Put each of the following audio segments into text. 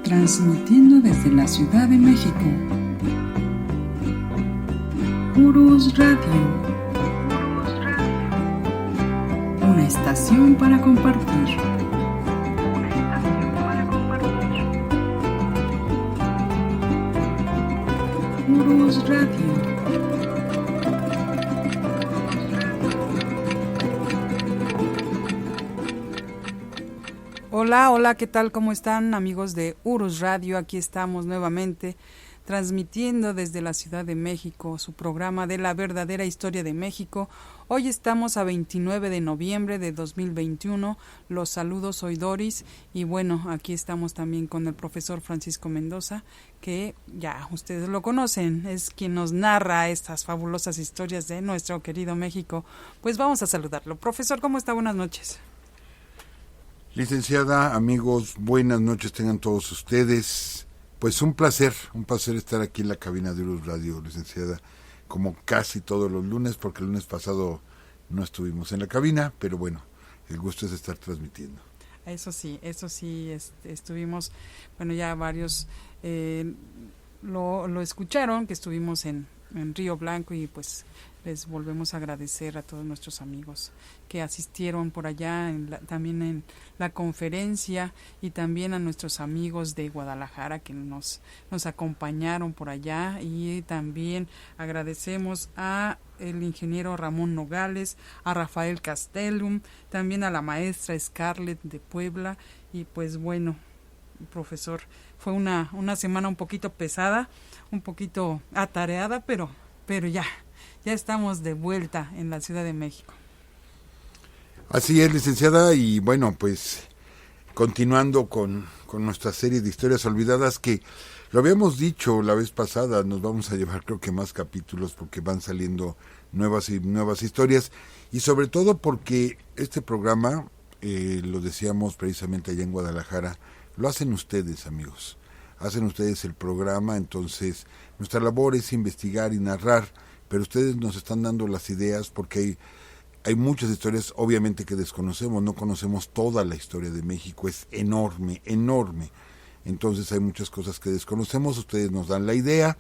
Transmitiendo desde la Ciudad de México. Urus Radio. Una estación para compartir. Urus Radio. Hola, ¿qué tal? ¿Cómo están, amigos de Urus Radio? Aquí estamos nuevamente transmitiendo desde la Ciudad de México su programa de la verdadera historia de México. Hoy estamos a 29 de noviembre de 2021. Los saludos, soy Doris y bueno, aquí estamos también con el profesor Francisco Mendoza, que ya ustedes lo conocen, es quien nos narra estas fabulosas historias de nuestro querido México. Pues vamos a saludarlo. Profesor, ¿cómo está? Buenas noches. Licenciada, amigos, buenas noches tengan todos ustedes. Pues un placer estar aquí en la cabina de Urus Radio, licenciada, como casi todos los lunes, porque el lunes pasado no estuvimos en la cabina, pero bueno, el gusto es estar transmitiendo. Eso sí, estuvimos, bueno, ya varios lo escucharon, que estuvimos en Río Blanco y pues les volvemos a agradecer a todos nuestros amigos que asistieron por allá, también en la conferencia, y también a nuestros amigos de Guadalajara que nos acompañaron por allá, y también agradecemos a el ingeniero Ramón Nogales, a Rafael Castellum, también a la maestra Scarlett de Puebla. Y pues bueno, profesor, fue una semana un poquito pesada, un poquito atareada, pero ya estamos de vuelta en la Ciudad de México. Así es, licenciada, y bueno, pues continuando con nuestra serie de historias olvidadas, que lo habíamos dicho la vez pasada, nos vamos a llevar creo que más capítulos porque van saliendo nuevas historias, y sobre todo porque este programa, lo decíamos precisamente allá en Guadalajara, lo hacen ustedes, amigos, hacen ustedes el programa, entonces nuestra labor es investigar y narrar, pero ustedes nos están dando las ideas porque hay muchas historias obviamente que desconocemos, no conocemos toda la historia de México, es enorme, entonces hay muchas cosas que desconocemos, ustedes nos dan la idea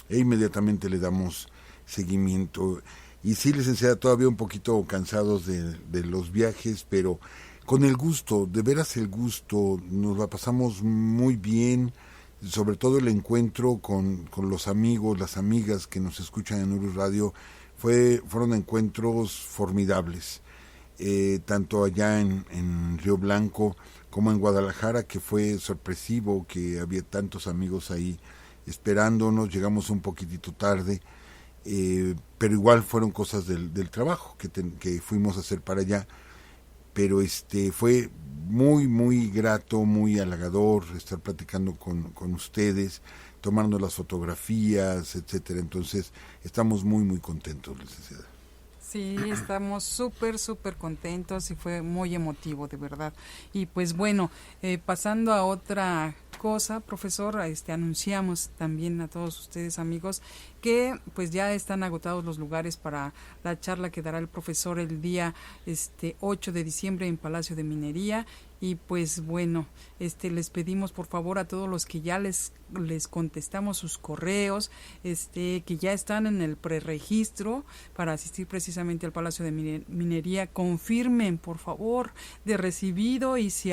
e inmediatamente le damos seguimiento. Y sí, licenciada, todavía un poquito cansados de los viajes, pero con el gusto, de veras el gusto, nos la pasamos muy bien, sobre todo el encuentro con los amigos, las amigas que nos escuchan en Urus Radio, fueron encuentros formidables, tanto allá en Río Blanco como en Guadalajara, que fue sorpresivo que había tantos amigos ahí esperándonos, llegamos un poquitito tarde, pero igual fueron cosas del trabajo que fuimos a hacer para allá, pero fue muy, muy grato, muy halagador estar platicando con ustedes, tomando las fotografías, etcétera. Entonces, estamos muy, muy contentos, licenciada. Sí, estamos súper contentos y fue muy emotivo, de verdad. Y pues bueno, pasando a otra cosa, profesor, anunciamos también a todos ustedes, amigos, que pues ya están agotados los lugares para la charla que dará el profesor el día 8 de diciembre en Palacio de Minería. Y pues bueno, les pedimos por favor a todos los que ya les contestamos sus correos, que ya están en el preregistro para asistir precisamente al Palacio de Minería, confirmen por favor de recibido, y si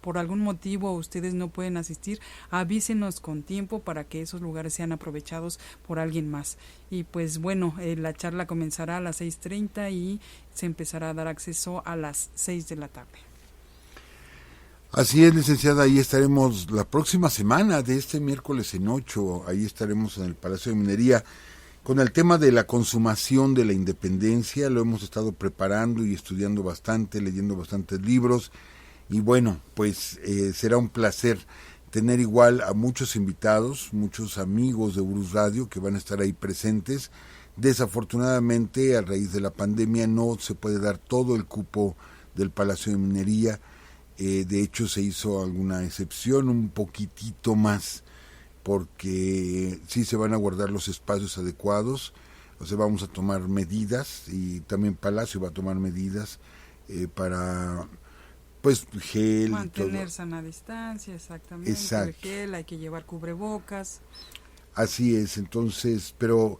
por algún motivo ustedes no pueden asistir, avísenos con tiempo para que esos lugares sean aprovechados por alguien más. Y pues bueno, la charla comenzará a las 6:30 y se empezará a dar acceso a las 6 de la tarde. Así es, licenciada, ahí estaremos la próxima semana, de este miércoles en 8, ahí estaremos en el Palacio de Minería con el tema de la consumación de la independencia. Lo hemos estado preparando y estudiando bastante, leyendo bastantes libros, y bueno, pues será un placer tener igual a muchos invitados, muchos amigos de Urus Radio que van a estar ahí presentes. Desafortunadamente, a raíz de la pandemia no se puede dar todo el cupo del Palacio de Minería. De hecho se hizo alguna excepción, un poquitito más, porque sí se van a guardar los espacios adecuados, o sea, vamos a tomar medidas, y también Palacio va a tomar medidas para pues gel y Mantener todo. sana distancia, exactamente. Exacto. El gel, hay que llevar cubrebocas. Así es, entonces, pero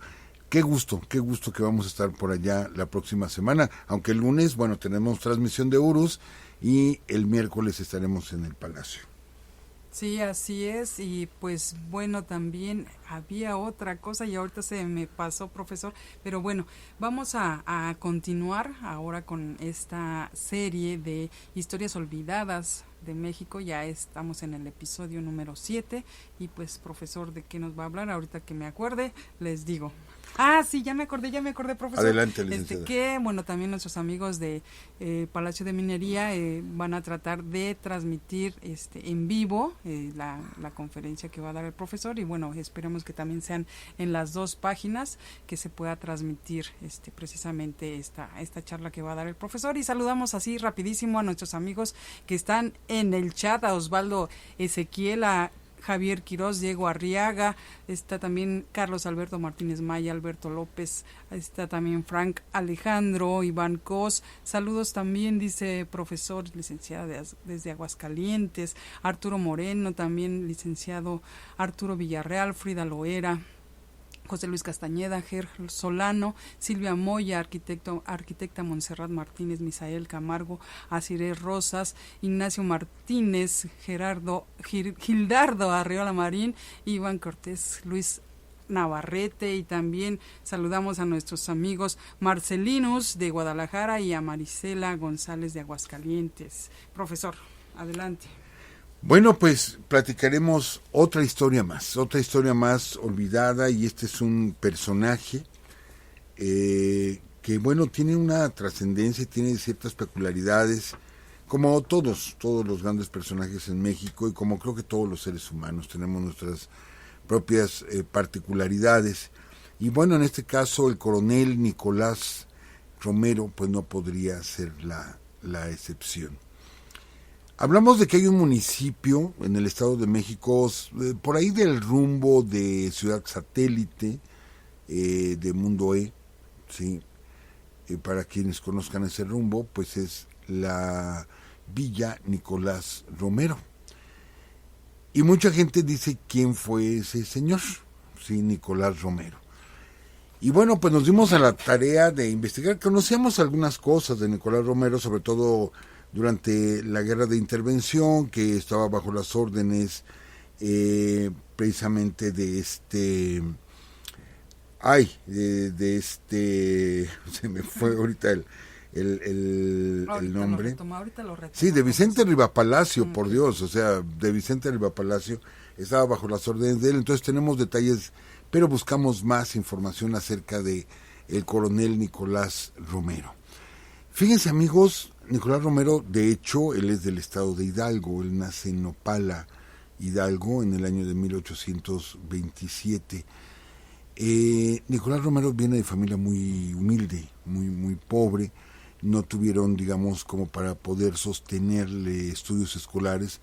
qué gusto que vamos a estar por allá la próxima semana, aunque el lunes, bueno, tenemos transmisión de Urus y el miércoles estaremos en el Palacio. Sí, así es. Y pues bueno, también había otra cosa y ahorita se me pasó, profesor. Pero bueno, vamos a continuar ahora con esta serie de historias olvidadas de México. Ya estamos en el episodio número 7 y pues, profesor, ¿de qué nos va a hablar? Ahorita que me acuerde, les digo. Ah, sí, ya me acordé, profesor. Adelante, licenciada. Que, bueno, también nuestros amigos de Palacio de Minería van a tratar de transmitir en vivo la conferencia que va a dar el profesor y, bueno, esperemos que también sean en las dos páginas que se pueda transmitir precisamente esta charla que va a dar el profesor. Y saludamos así rapidísimo a nuestros amigos que están en el chat, a Osvaldo Ezequiel, a Javier Quirós, Diego Arriaga, está también Carlos Alberto Martínez Maya, Alberto López, está también Frank Alejandro, Iván Cos, saludos también, dice profesor, licenciada desde Aguascalientes, Arturo Moreno, también licenciado Arturo Villarreal, Frida Loera, José Luis Castañeda, Ger Solano, Silvia Moya, arquitecta Montserrat Martínez, Misael Camargo, Asiré Rosas, Ignacio Martínez, Gildardo Arriola Marín, Iván Cortés, Luis Navarrete, y también saludamos a nuestros amigos Marcelinus de Guadalajara y a Marisela González de Aguascalientes. Profesor, adelante. Bueno, pues platicaremos otra historia más olvidada, y este es un personaje que, bueno, tiene una trascendencia y tiene ciertas peculiaridades, como todos los grandes personajes en México, y como creo que todos los seres humanos tenemos nuestras propias particularidades. Y bueno, en este caso el coronel Nicolás Romero pues no podría ser la excepción. Hablamos de que hay un municipio en el Estado de México, por ahí del rumbo de Ciudad Satélite, de Mundo E, ¿sí? Para quienes conozcan ese rumbo, pues es la Villa Nicolás Romero. Y mucha gente dice quién fue ese señor, sí, Nicolás Romero. Y bueno, pues nos dimos a la tarea de investigar, conocíamos algunas cosas de Nicolás Romero, sobre todo durante la guerra de intervención, que estaba bajo las órdenes precisamente de se me fue ahorita el nombre. Ahorita lo retoma, Sí, de Vicente Rivapalacio, por Dios, o sea, de Vicente Rivapalacio, estaba bajo las órdenes de él. Entonces tenemos detalles, pero buscamos más información acerca de el coronel Nicolás Romero. Fíjense, amigos, Nicolás Romero, de hecho, él es del estado de Hidalgo, él nace en Nopala, Hidalgo, en el año de 1827. Nicolás Romero viene de familia muy humilde, muy pobre, no tuvieron, digamos, como para poder sostenerle estudios escolares,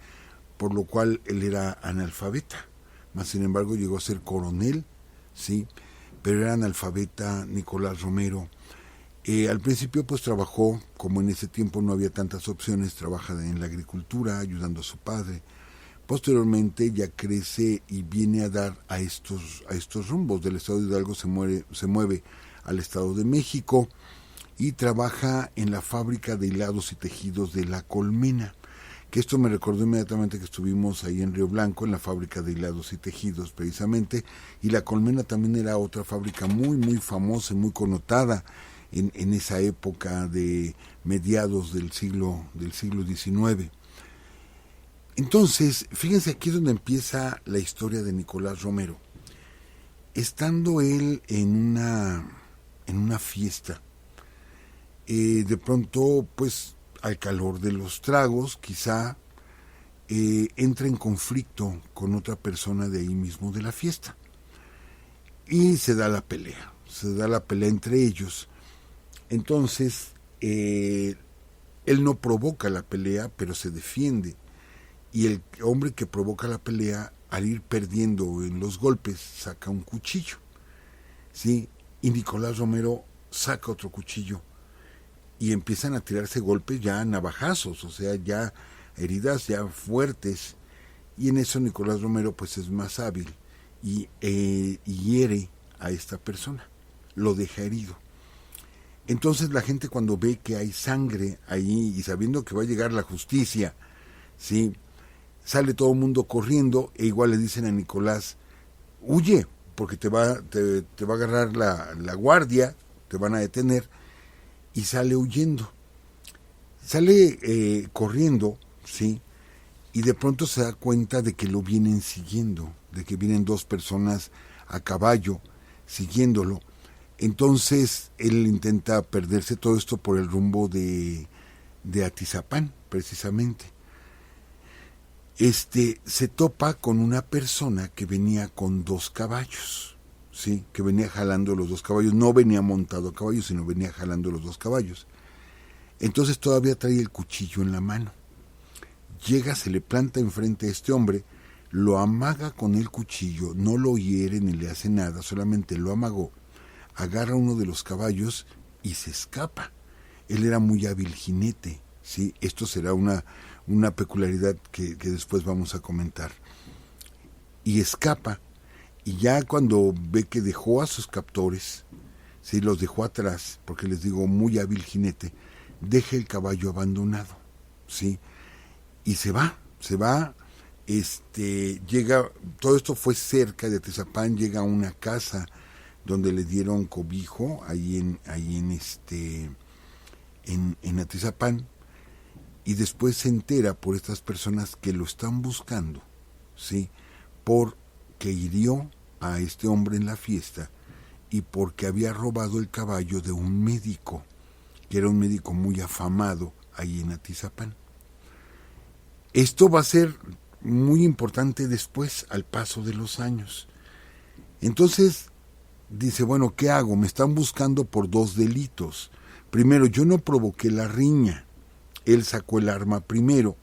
por lo cual él era analfabeta, más sin embargo llegó a ser coronel, sí, pero era analfabeta Nicolás Romero. Al principio pues trabajó, como en ese tiempo no había tantas opciones, trabaja en la agricultura ayudando a su padre. Posteriormente ya crece y viene a dar a estos rumbos. Del estado de Hidalgo se mueve al Estado de México y trabaja en la fábrica de hilados y tejidos de La Colmena, que esto me recordó inmediatamente que estuvimos ahí en Río Blanco, en la fábrica de hilados y tejidos precisamente, y La Colmena también era otra fábrica muy famosa y muy connotada en esa época de mediados del siglo XIX. Entonces, fíjense aquí donde empieza la historia de Nicolás Romero. Estando él en una fiesta, de pronto, pues, al calor de los tragos, quizá entra en conflicto con otra persona de ahí mismo de la fiesta. Y se da la pelea entre ellos. Entonces, él no provoca la pelea, pero se defiende. Y el hombre que provoca la pelea, al ir perdiendo en los golpes, saca un cuchillo, ¿sí? Y Nicolás Romero saca otro cuchillo y empiezan a tirarse golpes ya navajazos, o sea, ya heridas ya fuertes, y en eso Nicolás Romero pues es más hábil y hiere a esta persona, lo deja herido. Entonces la gente, cuando ve que hay sangre ahí y sabiendo que va a llegar la justicia, ¿sí?, sale todo el mundo corriendo, e igual le dicen a Nicolás: huye, porque te va a agarrar la guardia, te van a detener, y sale huyendo. Sale corriendo, ¿sí?, y de pronto se da cuenta de que lo vienen siguiendo, de que vienen 2 personas a caballo siguiéndolo. Entonces él intenta perderse, todo esto por el rumbo de Atizapán, precisamente. Se topa con una persona que venía con 2 caballos, ¿sí?, que venía jalando los 2 caballos, no venía montado a caballo, sino venía jalando los 2 caballos. Entonces todavía trae el cuchillo en la mano. Llega, se le planta enfrente a este hombre, lo amaga con el cuchillo, no lo hiere ni le hace nada, solamente lo amagó, agarra uno de los caballos y se escapa. Él era muy hábil jinete, ¿sí? Esto será una peculiaridad que después vamos a comentar. Y escapa, y ya cuando ve que dejó a sus captores, ¿sí?, los dejó atrás, porque les digo, muy hábil jinete, deja el caballo abandonado, ¿sí?, y se va, llega, todo esto fue cerca de Atizapán, llega a una casa donde le dieron cobijo, ahí en Atizapán, y después se entera por estas personas que lo están buscando, ¿sí?, porque hirió a este hombre en la fiesta y porque había robado el caballo de un médico, que era un médico muy afamado ahí en Atizapán. Esto va a ser muy importante después, al paso de los años. Entonces dice: bueno, ¿qué hago? Me están buscando por 2 delitos. Primero, yo no provoqué la riña. Él sacó el arma primero,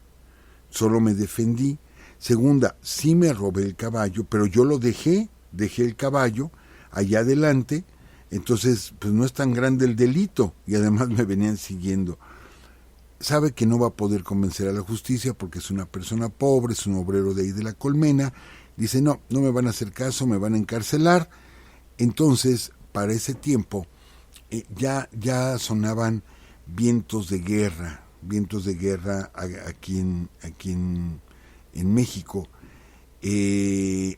solo me defendí. Segunda, sí me robé el caballo, pero yo lo dejé el caballo allá adelante, entonces pues no es tan grande el delito, y además me venían siguiendo. Sabe que no va a poder convencer a la justicia porque es una persona pobre, es un obrero de ahí de la Colmena. Dice: no me van a hacer caso, me van a encarcelar. Entonces, para ese tiempo, ya sonaban vientos de guerra aquí en México, y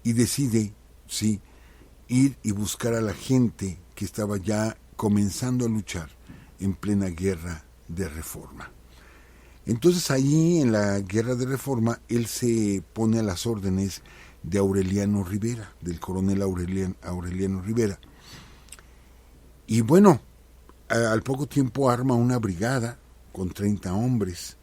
decide, sí, ir y buscar a la gente que estaba ya comenzando a luchar en plena guerra de Reforma. Entonces ahí en la guerra de Reforma él se pone a las órdenes de Aureliano Rivera, del coronel Aureliano Rivera, y bueno, al poco tiempo arma una brigada con 30 hombres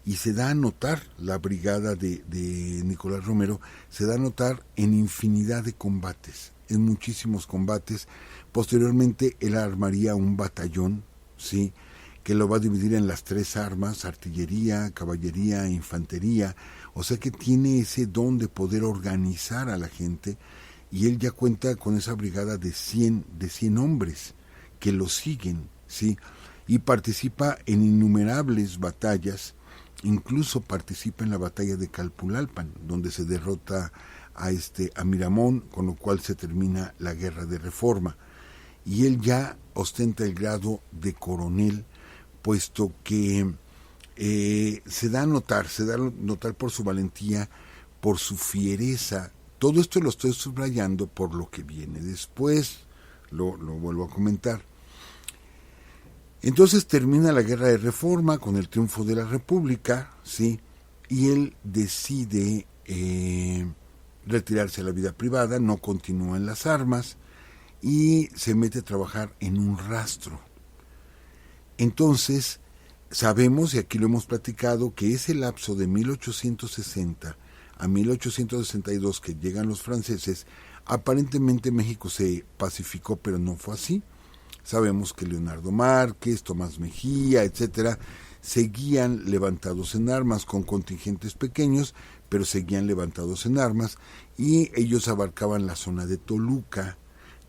y se da a notar, la brigada de Nicolás Romero se da a notar en infinidad de combates, en muchísimos combates. Posteriormente él armaría un batallón, ¿sí?, que lo va a dividir en las 3 armas: artillería, caballería e infantería. O sea que tiene ese don de poder organizar a la gente, y él ya cuenta con esa brigada de 100 hombres que lo siguen, ¿sí?, y participa en innumerables batallas. Incluso participa en la batalla de Calpulalpan, donde se derrota a Miramón, con lo cual se termina la guerra de Reforma. Y él ya ostenta el grado de coronel, puesto que se da a notar por su valentía, por su fiereza. Todo esto lo estoy subrayando por lo que viene después, lo vuelvo a comentar. Entonces termina la guerra de Reforma con el triunfo de la República, ¿sí?, y él decide retirarse a la vida privada, no continúa en las armas y se mete a trabajar en un rastro. Entonces sabemos, y aquí lo hemos platicado, que ese lapso de 1860 a 1862 que llegan los franceses, aparentemente México se pacificó, pero no fue así. Sabemos que Leonardo Márquez, Tomás Mejía, etcétera, seguían levantados en armas con contingentes pequeños, pero seguían levantados en armas, y ellos abarcaban la zona de Toluca,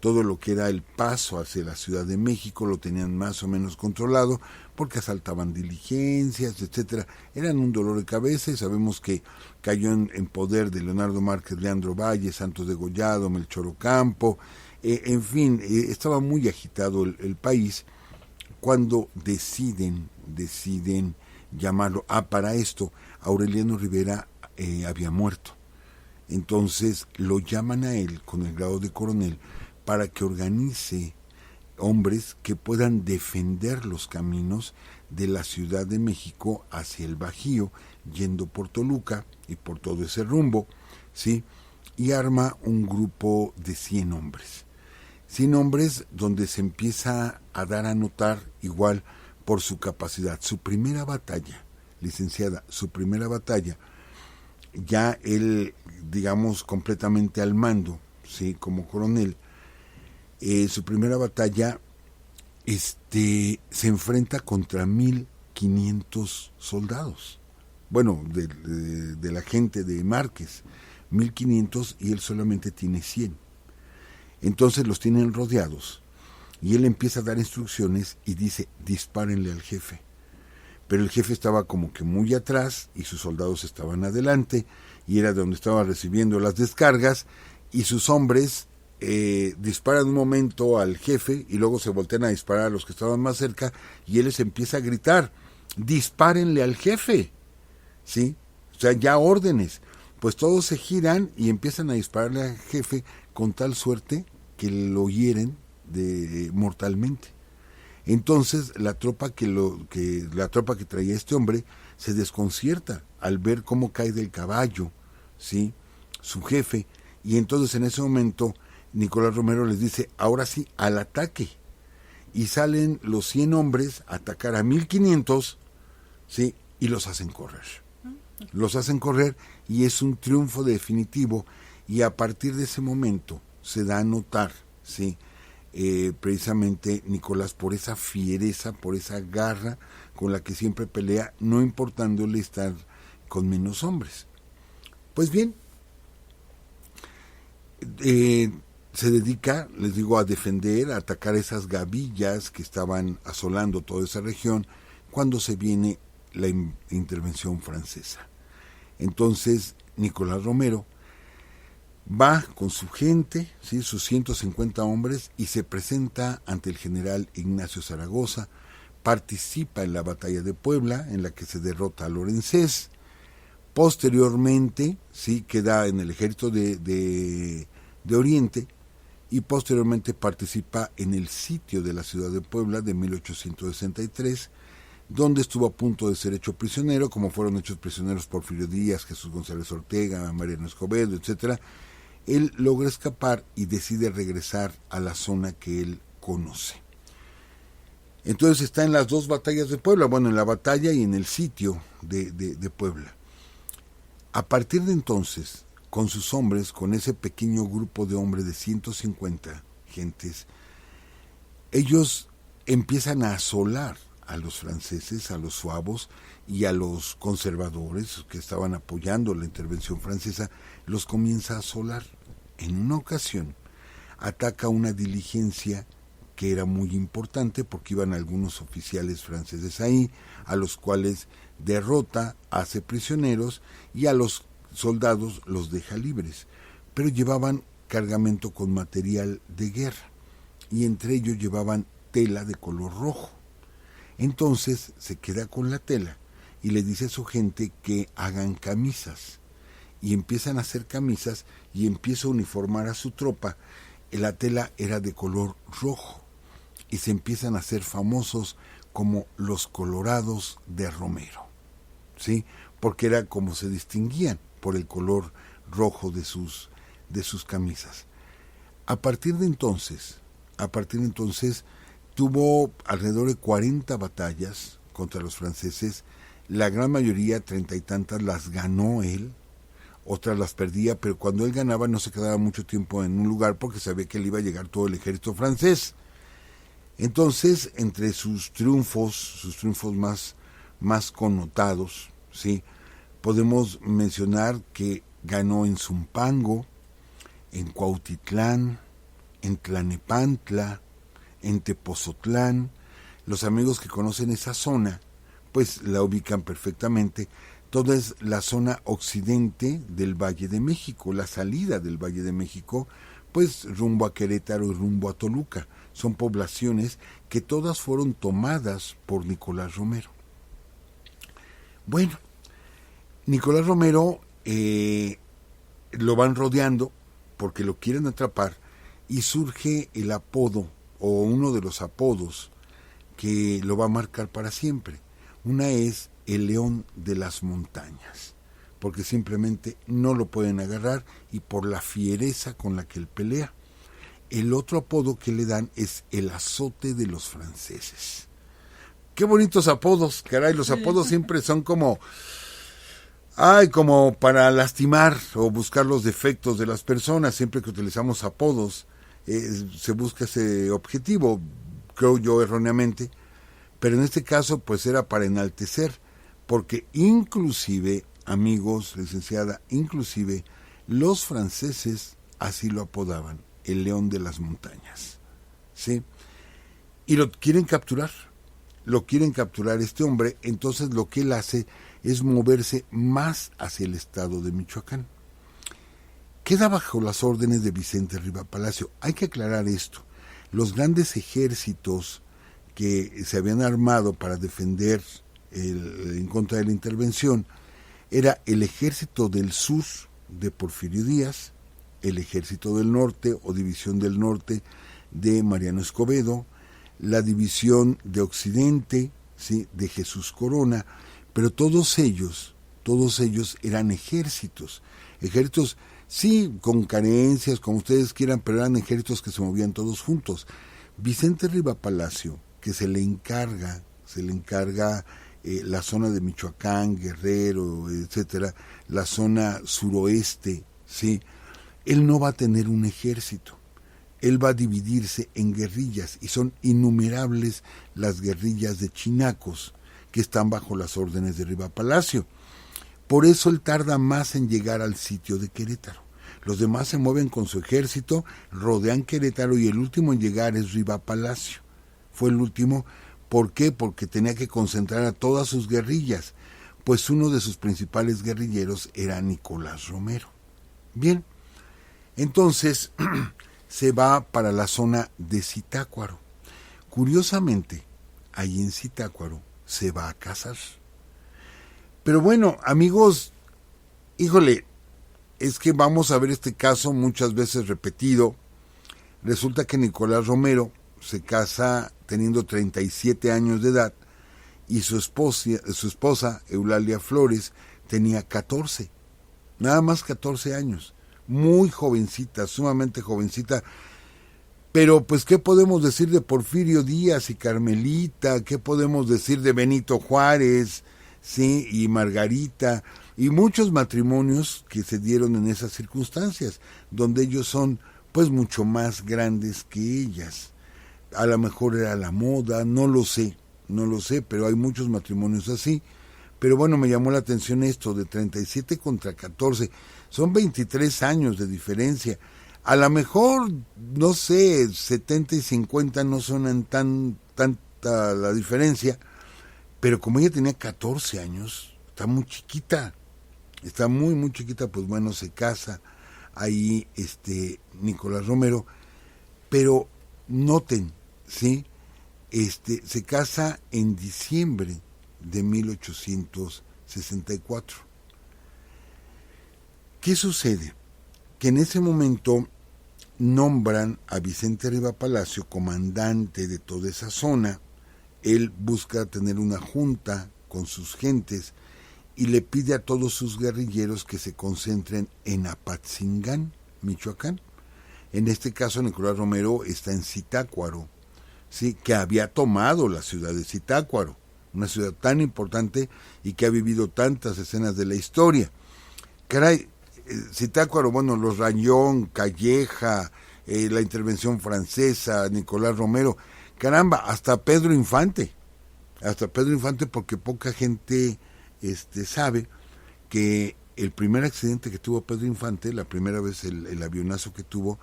todo lo que era el paso hacia la Ciudad de México lo tenían más o menos controlado, porque asaltaban diligencias, etcétera. Eran un dolor de cabeza, y sabemos que cayó en poder de Leonardo Márquez, Leandro Valle, Santos Degollado, Melchor Ocampo, en fin, estaba muy agitado el país cuando deciden llamarlo. Para esto, Aureliano Rivera había muerto. Entonces lo llaman a él con el grado de coronel para que organice hombres que puedan defender los caminos de la Ciudad de México hacia el Bajío, yendo por Toluca y por todo ese rumbo, ¿sí? Y arma un grupo de 100 hombres. 100 hombres donde se empieza a dar a notar igual por su capacidad. Su primera batalla, licenciada, ya él, digamos, completamente al mando, ¿sí? Como coronel, su primera batalla se enfrenta contra 1,500 soldados. Bueno, de la gente de Márquez, 1,500, y él solamente tiene 100. Entonces los tienen rodeados y él empieza a dar instrucciones y dice: dispárenle al jefe. Pero el jefe estaba como que muy atrás y sus soldados estaban adelante, y era de donde estaba recibiendo las descargas, y sus hombres disparan un momento al jefe y luego se voltean a disparar a los que estaban más cerca, y él les empieza a gritar: dispárenle al jefe, ¿sí? O sea, ya órdenes. Pues todos se giran y empiezan a dispararle al jefe, con tal suerte que lo hieren mortalmente. Entonces la tropa que traía este hombre se desconcierta al ver cómo cae del caballo, ¿sí?, su jefe, y entonces en ese momento Nicolás Romero les dice: ahora sí, al ataque. Y salen los 100 hombres a atacar a 1,500, ¿sí?, y los hacen correr. Y es un triunfo definitivo, y a partir de ese momento se da a notar, ¿sí?, precisamente Nicolás, por esa fiereza, por esa garra con la que siempre pelea, no importándole estar con menos hombres. Pues bien, se dedica, les digo, a defender, a atacar esas gavillas que estaban asolando toda esa región, cuando se viene la intervención francesa. Entonces Nicolás Romero va con su gente, ¿sí?, sus 150 hombres, y se presenta ante el general Ignacio Zaragoza. Participa en la batalla de Puebla, en la que se derrota a Lorenzés. Posteriormente, sí, queda en el ejército de Oriente, y posteriormente participa en el sitio de la ciudad de Puebla de 1863, donde estuvo a punto de ser hecho prisionero, como fueron hechos prisioneros Porfirio Díaz, Jesús González Ortega, Mariano Escobedo, etcétera. Él logra escapar y decide regresar a la zona que él conoce. Entonces está en las dos batallas de Puebla, bueno, en la batalla y en el sitio de Puebla. A partir de entonces, con sus hombres, con ese pequeño grupo de hombres de 150 gentes, ellos empiezan a asolar a los franceses, a los suavos y a los conservadores que estaban apoyando la intervención francesa. Los comienza a asolar. En una ocasión ataca una diligencia que era muy importante, porque iban algunos oficiales franceses ahí, a los cuales derrota, hace prisioneros, y a los soldados los deja libres, pero llevaban cargamento con material de guerra, y entre ellos llevaban tela de color rojo. Entonces se queda con la tela y le dice a su gente que hagan camisas, y empiezan a hacer camisas y empieza a uniformar a su tropa. La tela era de color rojo y se empiezan a hacer famosos como los Colorados de Romero, ¿sí?, porque era como se distinguían, por el color rojo de sus camisas. A partir de entonces tuvo alrededor de 40 batallas contra los franceses. La gran mayoría, 30 y tantas, las ganó él, otras las perdía, pero cuando él ganaba no se quedaba mucho tiempo en un lugar, porque sabía que le iba a llegar todo el ejército francés. Entonces, entre sus triunfos más connotados, ¿sí?, podemos mencionar que ganó en Zumpango, en Cuautitlán, en Tlanepantla, en Tepozotlán. Los amigos que conocen esa zona, pues la ubican perfectamente. Toda es la zona occidente del Valle de México, la salida del Valle de México, pues rumbo a Querétaro y rumbo a Toluca. Son poblaciones que todas fueron tomadas por Nicolás Romero. Bueno, Nicolás Romero lo van rodeando porque lo quieren atrapar y surge el apodo o uno de los apodos que lo va a marcar para siempre. Una es el León de las Montañas, porque simplemente no lo pueden agarrar y por la fiereza con la que él pelea. El otro apodo que le dan es el Azote de los Franceses. Qué bonitos apodos, caray, los apodos siempre son como para lastimar o buscar los defectos de las personas. Siempre que utilizamos apodos se busca ese objetivo, creo yo erróneamente, pero en este caso pues era para enaltecer, porque inclusive, amigos, licenciada, inclusive los franceses así lo apodaban, el León de las Montañas, ¿sí? Y lo quieren capturar este hombre. Entonces lo que él hace es moverse más hacia el estado de Michoacán. Queda bajo las órdenes de Vicente Riva Palacio. Hay que aclarar esto. Los grandes ejércitos que se habían armado para defender en contra de la intervención era el ejército del sur de Porfirio Díaz, el ejército del norte o división del norte de Mariano Escobedo, la división de occidente, ¿sí?, de Jesús Corona, pero todos ellos eran ejércitos, sí, con carencias, como ustedes quieran, pero eran ejércitos que se movían todos juntos. Vicente Riva Palacio, que se le encarga la zona de Michoacán, Guerrero, etcétera, la zona suroeste, sí, él no va a tener un ejército. Él va a dividirse en guerrillas, y son innumerables las guerrillas de chinacos que están bajo las órdenes de Riva Palacio. Por eso él tarda más en llegar al sitio de Querétaro. Los demás se mueven con su ejército, rodean Querétaro, y el último en llegar es Riva Palacio. Fue el último. ¿Por qué? Porque tenía que concentrar a todas sus guerrillas, pues uno de sus principales guerrilleros era Nicolás Romero. Bien, entonces se va para la zona de Zitácuaro. Curiosamente, ahí en Zitácuaro se va a casar. Pero bueno, amigos, híjole, es que vamos a ver este caso muchas veces repetido. Resulta que Nicolás Romero se casa teniendo 37 años de edad y su esposa, Eulalia Flores, tenía 14, nada más 14 años. Muy jovencita, sumamente jovencita. Pero pues, ¿qué podemos decir de Porfirio Díaz y Carmelita? ¿Qué podemos decir de Benito Juárez, sí, y Margarita? Y muchos matrimonios que se dieron en esas circunstancias, donde ellos son pues mucho más grandes que ellas. A lo mejor era la moda, no lo sé, pero hay muchos matrimonios así. Pero bueno, me llamó la atención esto de 37 contra 14. Son 23 años de diferencia. A lo mejor, no sé, 70 y 50 no suenan tanta la diferencia, pero como ella tenía 14 años, está muy chiquita, está muy, muy chiquita, pues bueno, se casa ahí Nicolás Romero. Pero noten, ¿sí? Se casa en diciembre de 1864. ¿Qué sucede? Que en ese momento nombran a Vicente Riva Palacio comandante de toda esa zona. Él busca tener una junta con sus gentes y le pide a todos sus guerrilleros que se concentren en Apatzingán, Michoacán. En este caso, Nicolás Romero está en Zitácuaro, ¿sí?, que había tomado la ciudad de Zitácuaro, una ciudad tan importante y que ha vivido tantas escenas de la historia. Caray, Zitácuaro, bueno, los Rayón, Calleja, la intervención francesa, Nicolás Romero, caramba, hasta Pedro Infante, porque poca gente sabe que el primer accidente que tuvo Pedro Infante, la primera vez el avionazo que tuvo,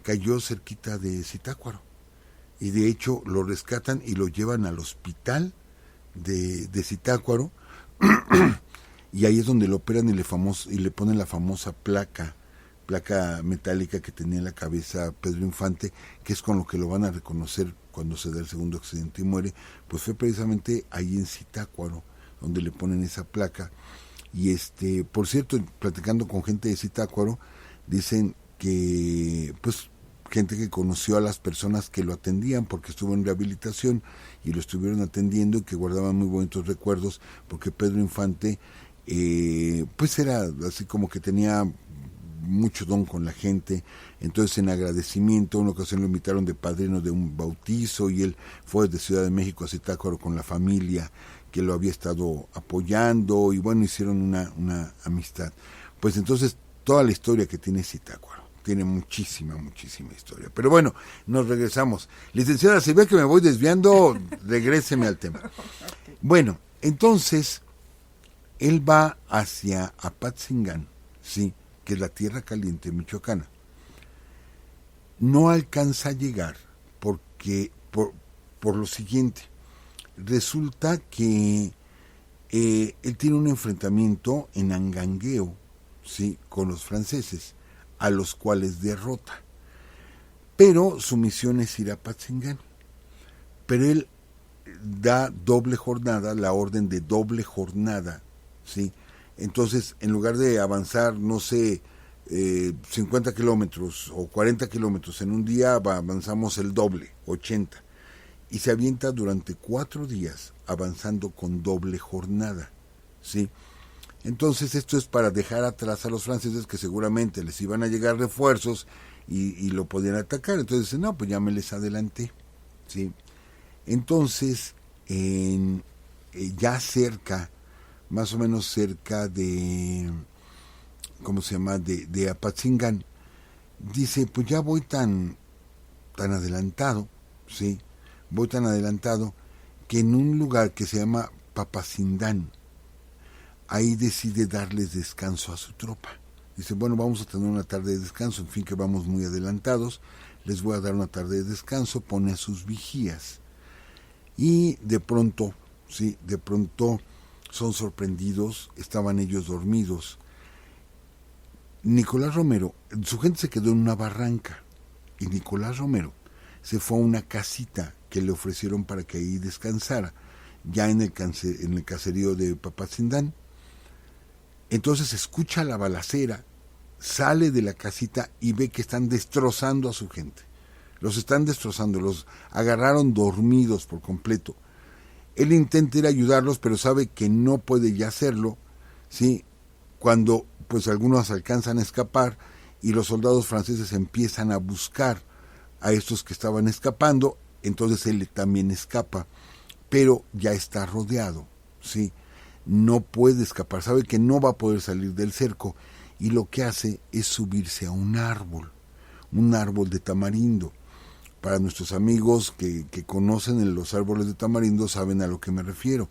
cayó cerquita de Zitácuaro. Y de hecho lo rescatan y lo llevan al hospital de Zitácuaro y ahí es donde lo operan y le ponen la famosa placa metálica que tenía en la cabeza Pedro Infante, que es con lo que lo van a reconocer cuando se da el segundo accidente y muere. Pues fue precisamente ahí en Zitácuaro donde le ponen esa placa. Y por cierto, platicando con gente de Zitácuaro, dicen que pues gente que conoció a las personas que lo atendían porque estuvo en rehabilitación y lo estuvieron atendiendo y que guardaban muy bonitos recuerdos porque Pedro Infante pues era así como que tenía mucho don con la gente. Entonces, en agradecimiento, una ocasión lo invitaron de padrino de un bautizo y él fue desde Ciudad de México a Zitácuaro con la familia que lo había estado apoyando y bueno, hicieron una amistad. Pues entonces toda la historia que tiene Zitácuaro, tiene muchísima historia. Pero bueno, nos regresamos. Licenciada, si ve que me voy desviando, regréseme al tema. Bueno, entonces él va hacia Apatzingán, sí, que es la tierra caliente michoacana. No alcanza a llegar porque por lo siguiente. Resulta que él tiene un enfrentamiento en Angangueo, ¿sí?, con los franceses, a los cuales derrota. Pero su misión es ir a Apatzingán. Pero él da doble jornada, la orden de doble jornada, ¿sí? Entonces, en lugar de avanzar, no sé, 50 kilómetros o 40 kilómetros en un día, avanzamos el doble, 80. Y se avienta durante 4 días avanzando con doble jornada, ¿sí? Entonces esto es para dejar atrás a los franceses que seguramente les iban a llegar refuerzos y lo podían atacar. Entonces dicen, no, pues ya me les adelanté, ¿sí? Entonces, ya cerca, más o menos cerca de, ¿cómo se llama?, de Apatzingán, dice, pues ya voy tan adelantado, ¿sí? Voy tan adelantado que en un lugar que se llama Papacindán, ahí decide darles descanso a su tropa. Dice, bueno, vamos a tener una tarde de descanso, en fin, que vamos muy adelantados, les voy a dar una tarde de descanso, pone a sus vigías. Y de pronto, sí, de pronto son sorprendidos, estaban ellos dormidos. Nicolás Romero, su gente se quedó en una barranca, y Nicolás Romero se fue a una casita que le ofrecieron para que ahí descansara, ya en el caserío de Papacindán. Entonces escucha la balacera, sale de la casita y ve que están destrozando a su gente. Los están destrozando, los agarraron dormidos por completo. Él intenta ir a ayudarlos, pero sabe que no puede ya hacerlo, ¿sí? Cuando pues algunos alcanzan a escapar y los soldados franceses empiezan a buscar a estos que estaban escapando, entonces él también escapa, pero ya está rodeado, ¿sí? No puede escapar, sabe que no va a poder salir del cerco, y lo que hace es subirse a un árbol de tamarindo. Para nuestros amigos que conocen los árboles de tamarindo saben a lo que me refiero.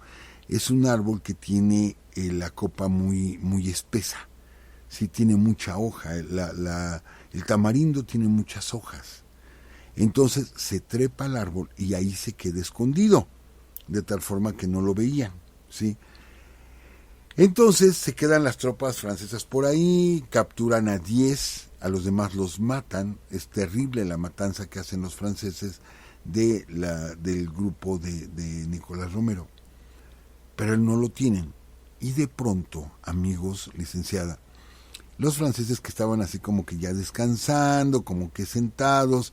Es un árbol que tiene la copa muy espesa, ¿sí? Tiene mucha hoja, el tamarindo tiene muchas hojas. Entonces se trepa al árbol y ahí se queda escondido, de tal forma que no lo veían, ¿sí? Entonces se quedan las tropas francesas por ahí, capturan a 10, a los demás los matan. Es terrible la matanza que hacen los franceses del grupo de Nicolás Romero. Pero él no lo tienen. Y de pronto, amigos, licenciada, los franceses que estaban así como que ya descansando, como que sentados,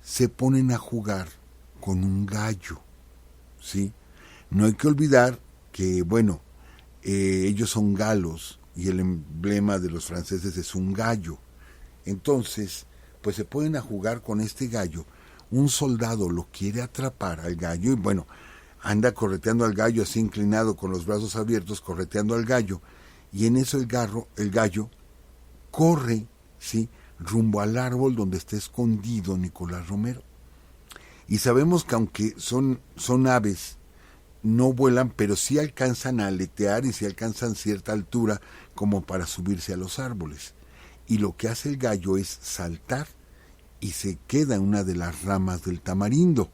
se ponen a jugar con un gallo, ¿sí? No hay que olvidar que, bueno, ellos son galos y el emblema de los franceses es un gallo. Entonces, pues se ponen a jugar con este gallo. Un soldado lo quiere atrapar al gallo y, bueno, anda correteando al gallo así inclinado con los brazos abiertos, correteando al gallo, y en eso el gallo corre, ¿sí?, rumbo al árbol donde está escondido Nicolás Romero. Y sabemos que aunque son aves, no vuelan, pero sí alcanzan a aletear y sí alcanzan cierta altura como para subirse a los árboles. Y lo que hace el gallo es saltar y se queda en una de las ramas del tamarindo.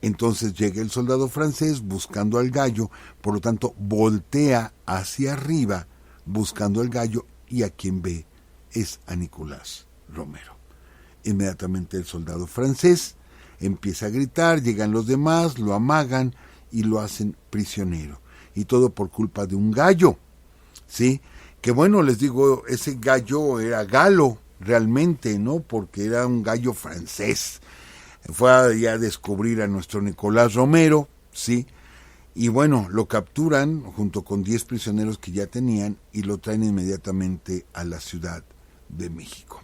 Entonces llega el soldado francés buscando al gallo, por lo tanto voltea hacia arriba buscando al gallo, y a quien ve es a Nicolás Romero. Inmediatamente el soldado francés empieza a gritar, llegan los demás, lo amagan y lo hacen prisionero. Y todo por culpa de un gallo, ¿sí? Que bueno, les digo, ese gallo era galo realmente, ¿no? Porque era un gallo francés. Fue a descubrir a nuestro Nicolás Romero, ¿sí? Y bueno, lo capturan junto con 10 prisioneros que ya tenían y lo traen inmediatamente a la Ciudad de México.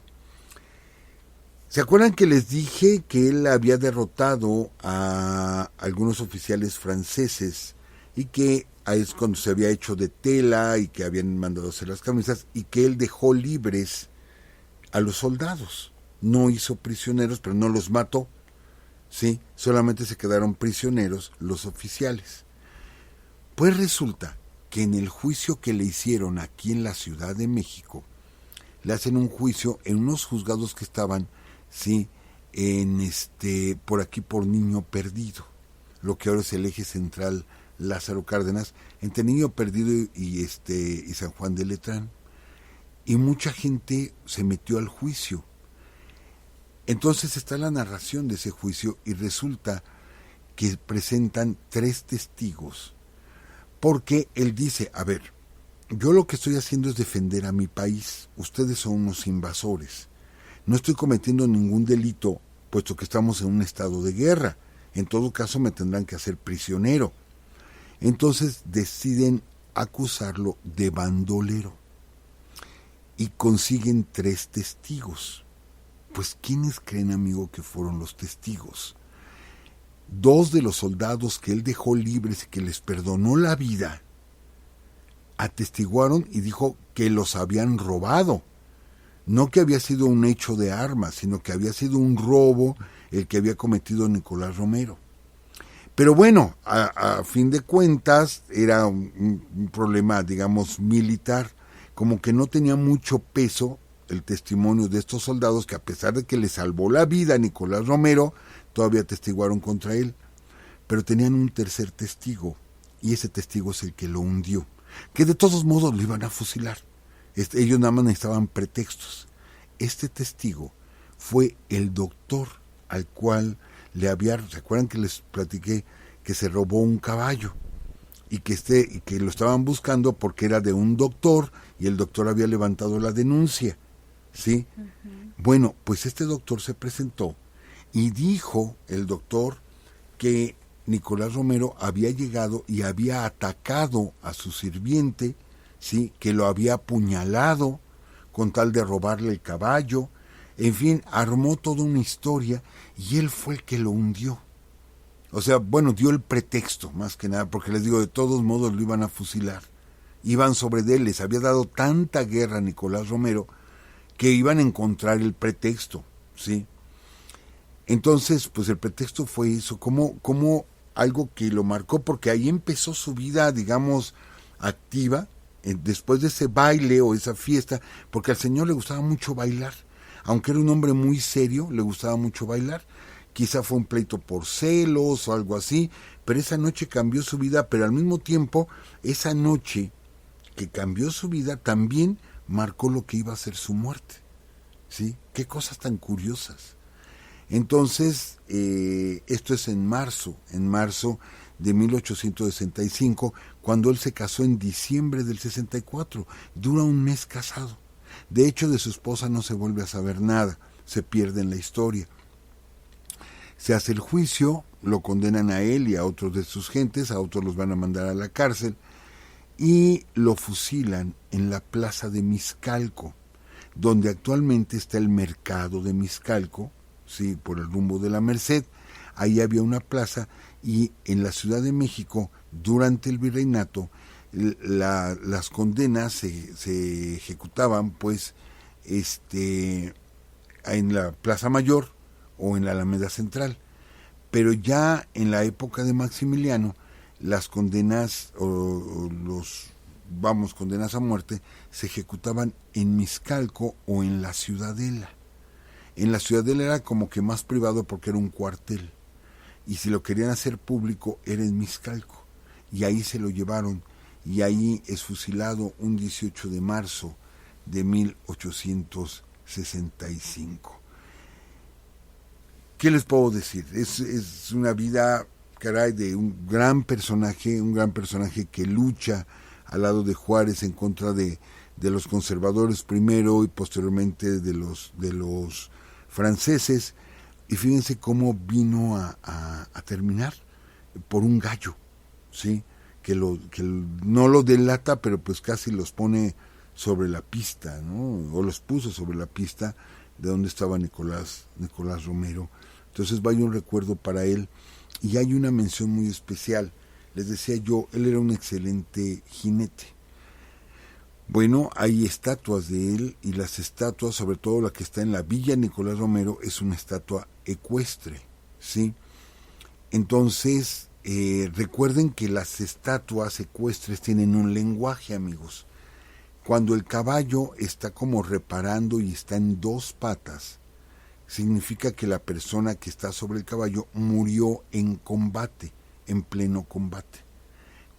¿Se acuerdan que les dije que él había derrotado a algunos oficiales franceses y que ahí es cuando se había hecho de tela y que habían mandado hacer las camisas, y que él dejó libres a los soldados? No hizo prisioneros, pero no los mató, ¿sí? Solamente se quedaron prisioneros los oficiales. Pues resulta que en el juicio que le hicieron aquí en la Ciudad de México, le hacen un juicio en unos juzgados que estaban, sí, por aquí por Niño Perdido, lo que ahora es el eje central Lázaro Cárdenas, entre Niño Perdido y San Juan de Letrán. Y mucha gente se metió al juicio. Entonces está la narración de ese juicio y resulta que presentan 3 testigos, porque él dice, a ver, yo lo que estoy haciendo es defender a mi país, ustedes son unos invasores, no estoy cometiendo ningún delito, puesto que estamos en un estado de guerra, en todo caso me tendrán que hacer prisionero. Entonces deciden acusarlo de bandolero y consiguen 3 testigos. Pues ¿quiénes creen, amigo, que fueron los testigos? 2 de los soldados que él dejó libres y que les perdonó la vida atestiguaron y dijo que los habían robado. No que había sido un hecho de armas, sino que había sido un robo el que había cometido Nicolás Romero. Pero bueno, a fin de cuentas era un problema, digamos, militar, como que no tenía mucho peso el testimonio de estos soldados que, a pesar de que le salvó la vida a Nicolás Romero, todavía atestiguaron contra él. Pero tenían un tercer testigo, y ese testigo es el que lo hundió, que de todos modos lo iban a fusilar. Ellos nada más necesitaban pretextos. Este testigo fue el doctor al cual le había, ¿se acuerdan que les platiqué que se robó un caballo? Y que lo estaban buscando porque era de un doctor y el doctor había levantado la denuncia, ¿sí? Uh-huh. Bueno, pues este doctor se presentó y dijo el doctor que Nicolás Romero había llegado y había atacado a su sirviente, ¿sí? Que lo había apuñalado con tal de robarle el caballo. En fin, armó toda una historia y él fue el que lo hundió. O sea, bueno, dio el pretexto, más que nada, porque les digo, de todos modos lo iban a fusilar. Iban sobre él, les había dado tanta guerra a Nicolás Romero que iban a encontrar el pretexto, ¿sí? Entonces, pues el pretexto fue eso, como algo que lo marcó, porque ahí empezó su vida, digamos, activa, después de ese baile o esa fiesta, porque al señor le gustaba mucho bailar, aunque era un hombre muy serio, le gustaba mucho bailar. Quizá fue un pleito por celos o algo así, pero esa noche cambió su vida, pero al mismo tiempo, esa noche que cambió su vida también marcó lo que iba a ser su muerte, ¿sí? Qué cosas tan curiosas. Entonces, esto es en marzo de 1865, cuando él se casó en diciembre del 64, dura un mes casado. De hecho, de su esposa no se vuelve a saber nada, se pierde en la historia. Se hace el juicio, lo condenan a él y a otros de sus gentes, a otros los van a mandar a la cárcel, y lo fusilan en la plaza de Miscalco, donde actualmente está el mercado de Miscalco, sí, por el rumbo de la Merced. Ahí había una plaza, y en la Ciudad de México, durante el virreinato, las condenas se ejecutaban, pues, en la Plaza Mayor o en la Alameda Central. Pero ya en la época de Maximiliano, las condenas condenas a muerte se ejecutaban en Miscalco o en la Ciudadela. En la Ciudadela era como que más privado porque era un cuartel. Y si lo querían hacer público era en Mixcalco. Y ahí se lo llevaron. Y ahí es fusilado un 18 de marzo de 1865. ¿Qué les puedo decir? Es una vida, caray, de un gran personaje que lucha al lado de Juárez en contra de los conservadores primero y posteriormente de los franceses. Y fíjense cómo vino a terminar por un gallo, ¿sí? Que no lo delata, pero pues casi los pone sobre la pista, ¿no? O los puso sobre la pista de donde estaba Nicolás Romero. Entonces vaya un recuerdo para él. Y hay una mención muy especial. Les decía yo, él era un excelente jinete. Bueno, hay estatuas de él, y las estatuas, sobre todo la que está en la Villa Nicolás Romero, es una estatua ecuestre, ¿sí? Entonces, recuerden que las estatuas ecuestres tienen un lenguaje, amigos. Cuando el caballo está como reparando y está en dos patas, significa que la persona que está sobre el caballo murió en combate, en pleno combate.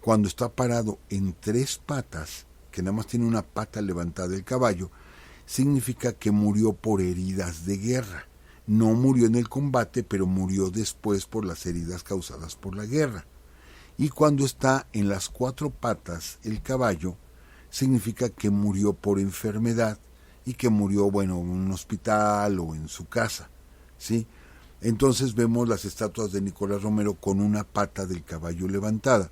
Cuando está parado en tres patas, que nada más tiene una pata levantada el caballo, significa que murió por heridas de guerra. No murió en el combate, pero murió después por las heridas causadas por la guerra. Y cuando está en las cuatro patas el caballo, significa que murió por enfermedad y que murió, bueno, en un hospital o en su casa, ¿sí? Entonces vemos las estatuas de Nicolás Romero con una pata del caballo levantada,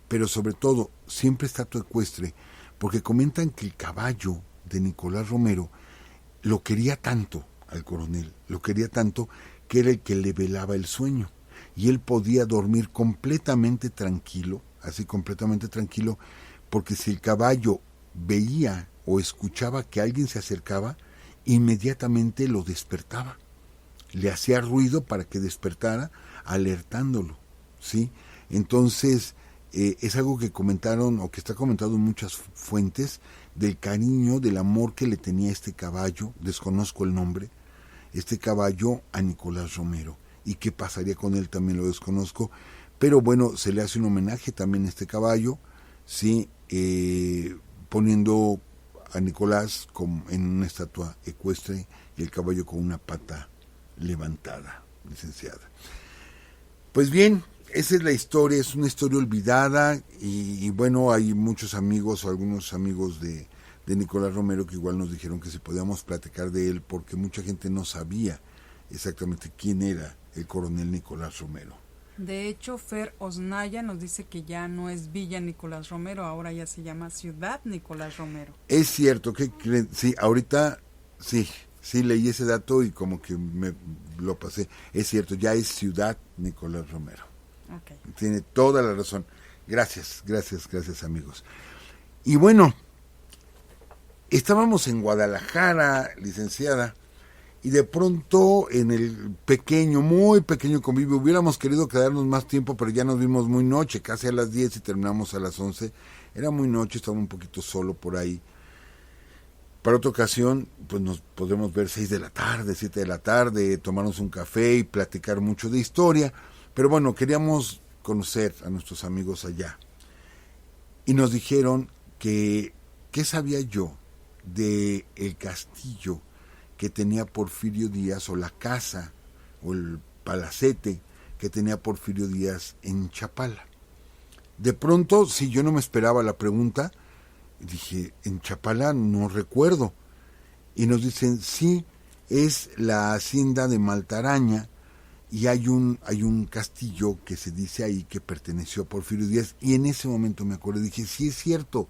pero sobre todo, siempre estatua ecuestre, porque comentan que el caballo de Nicolás Romero lo quería tanto al coronel, lo quería tanto que era el que le velaba el sueño, y él podía dormir completamente tranquilo, así completamente tranquilo, porque si el caballo veía o escuchaba que alguien se acercaba, inmediatamente lo despertaba. Le hacía ruido para que despertara, alertándolo, ¿sí? Entonces, es algo que comentaron, o que está comentado en muchas fuentes, del cariño, del amor que le tenía este caballo, desconozco el nombre, este caballo a Nicolás Romero. Y qué pasaría con él también lo desconozco, pero bueno, se le hace un homenaje también a este caballo, ¿sí? Poniendo a Nicolás en una estatua ecuestre y el caballo con una pata levantada, licenciada. Pues bien, esa es la historia, es una historia olvidada y bueno, hay muchos amigos o algunos amigos de Nicolás Romero que igual nos dijeron que si podíamos platicar de él porque mucha gente no sabía exactamente quién era el coronel Nicolás Romero. De hecho, Fer Osnaya nos dice que ya no es Villa Nicolás Romero, ahora ya se llama Ciudad Nicolás Romero. Es cierto, que sí, ahorita sí leí ese dato y como que me lo pasé. Es cierto, ya es Ciudad Nicolás Romero. Okay. Tiene toda la razón. Gracias amigos. Y bueno, estábamos en Guadalajara, licenciada, y de pronto en el muy pequeño convivio, hubiéramos querido quedarnos más tiempo, pero ya nos vimos muy noche, casi a las 10 y terminamos a las 11. Era muy noche, estaba un poquito solo por ahí. Para otra ocasión, pues nos podremos ver 6 de la tarde, 7 de la tarde, tomarnos un café y platicar mucho de historia. Pero bueno, queríamos conocer a nuestros amigos allá. Y nos dijeron que, ¿qué sabía yo de el castillo que tenía Porfirio Díaz, o la casa, o el palacete que tenía Porfirio Díaz en Chapala? De pronto, si yo no me esperaba la pregunta, dije, en Chapala no recuerdo. Y nos dicen, sí, es la hacienda de Maltaraña, y hay un castillo que se dice ahí que perteneció a Porfirio Díaz, y en ese momento me acordé, dije, sí, es cierto,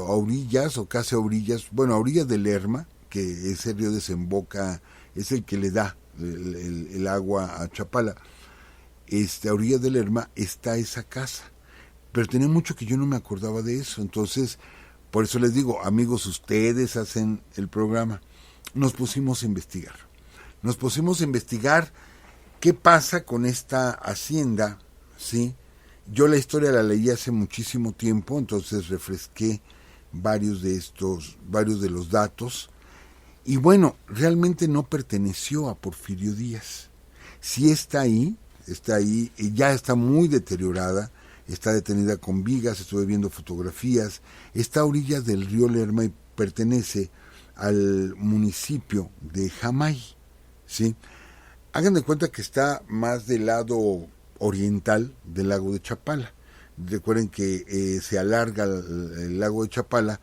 a orillas, o casi a orillas del Lerma, que ese río desemboca, es el que le da el agua a Chapala, a orillas del Lerma está esa casa, pero tenía mucho que yo no me acordaba de eso. Entonces, por eso les digo, amigos, ustedes hacen el programa. Nos pusimos a investigar qué pasa con esta hacienda, ¿sí? Yo la historia la leí hace muchísimo tiempo, entonces refresqué varios de los datos, Y bueno, realmente no perteneció a Porfirio Díaz. Sí está ahí, y ya está muy deteriorada, está detenida con vigas, estuve viendo fotografías, está a orillas del río Lerma y pertenece al municipio de Jamay, ¿sí? Hagan de cuenta que está más del lado oriental del lago de Chapala. Recuerden que se alarga el lago de Chapala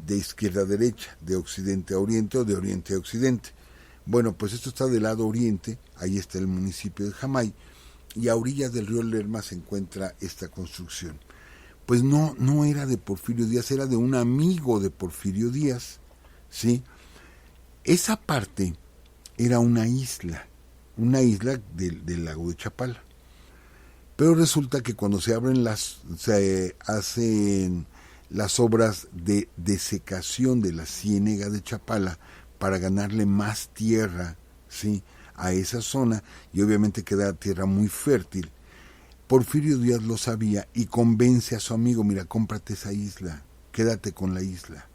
de izquierda a derecha, de occidente a oriente o de oriente a occidente. Bueno, pues esto está del lado oriente, ahí está el municipio de Jamay, y a orillas del río Lerma se encuentra esta construcción. Pues no era de Porfirio Díaz, era de un amigo de Porfirio Díaz, ¿sí? Esa parte era una isla del lago de Chapala. Pero resulta que cuando se hacen las obras de desecación de la ciénega de Chapala para ganarle más tierra, ¿sí?, a esa zona, y obviamente queda tierra muy fértil, Porfirio Díaz lo sabía y convence a su amigo: mira, cómprate esa isla, quédate con la isla,